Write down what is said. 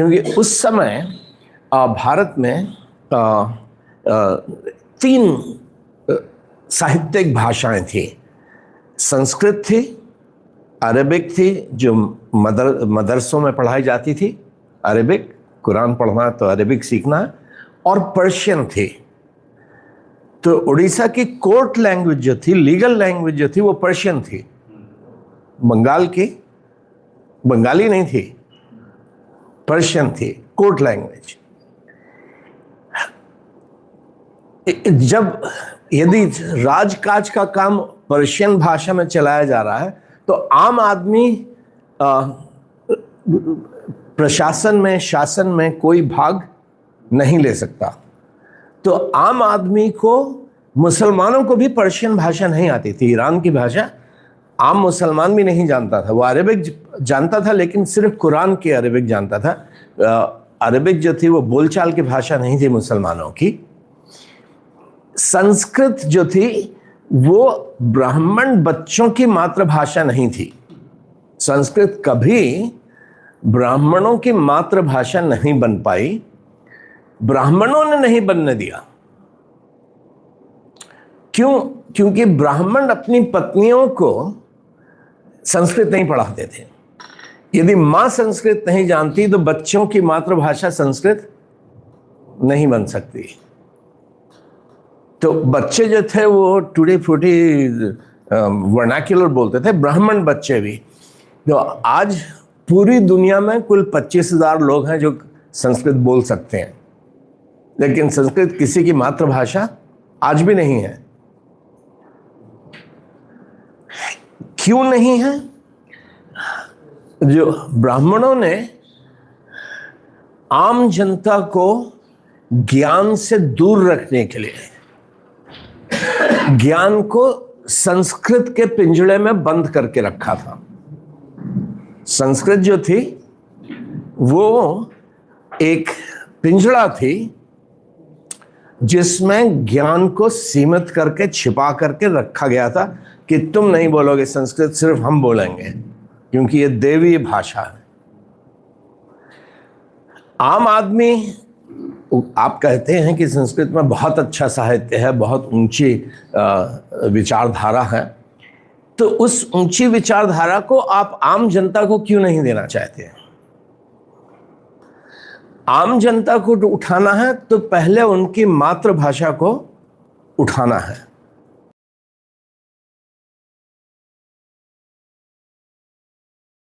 क्योंकि उस समय भारत में 3 साहित्यिक भाषाएं थी। संस्कृत थी, अरबिक थी जो मदरसों में पढ़ाई जाती थी, अरबिक, कुरान पढ़ना तो अरबिक सीखना है, और पर्शियन थी। तो उड़ीसा की कोर्ट लैंग्वेज जो थी, लीगल लैंग्वेज जो थी, वो पर्शियन थी। बंगाल की बंगाली नहीं थी, पर्शियन थी कोर्ट लैंग्वेज। जब यदि राजकाज का काम पर्शियन भाषा में चलाया जा रहा है तो आम आदमी प्रशासन में, शासन में कोई भाग नहीं ले सकता। तो आम आदमी को, मुसलमानों को भी पर्शियन भाषा नहीं आती थी। ईरान की भाषा आम मुसलमान भी नहीं जानता था। वो अरबिक जानता था, लेकिन सिर्फ कुरान की अरबिक जानता था। अरबिक जो थी वो बोलचाल की भाषा नहीं थी मुसलमानों की। संस्कृत जो थी वो ब्राह्मण बच्चों की मातृभाषा नहीं थी। संस्कृत कभी ब्राह्मणों की मातृभाषा नहीं बन पाई, ब्राह्मणों ने नहीं बनने दिया। क्यों? क्योंकि ब्राह्मण अपनी पत्नियों को संस्कृत नहीं पढ़ाते थे। यदि मां संस्कृत नहीं जानती तो बच्चों की मातृभाषा संस्कृत नहीं बन सकती। तो बच्चे जो थे वो टूटी फूटी वर्नाक्युलर बोलते थे, ब्राह्मण बच्चे भी। तो आज पूरी दुनिया में कुल 25,000 लोग हैं जो संस्कृत बोल सकते हैं, लेकिन संस्कृत किसी की मातृभाषा आज भी नहीं है। क्यों नहीं है? जो ब्राह्मणों ने आम जनता को ज्ञान से दूर रखने के लिए ज्ञान को संस्कृत के पिंजड़े में बंद करके रखा था। संस्कृत जो थी वो एक पिंजड़ा थी जिसमें ज्ञान को सीमित करके, छिपा करके रखा गया था कि तुम नहीं बोलोगे संस्कृत, सिर्फ हम बोलेंगे, क्योंकि ये देवी भाषा है। आम आदमी, आप कहते हैं कि संस्कृत में बहुत अच्छा साहित्य है, बहुत ऊंची विचारधारा है, तो उस ऊंची विचारधारा को आप आम जनता को क्यों नहीं देना चाहते हैं? आम जनता को उठाना है तो पहले उनकी मातृभाषा को उठाना है।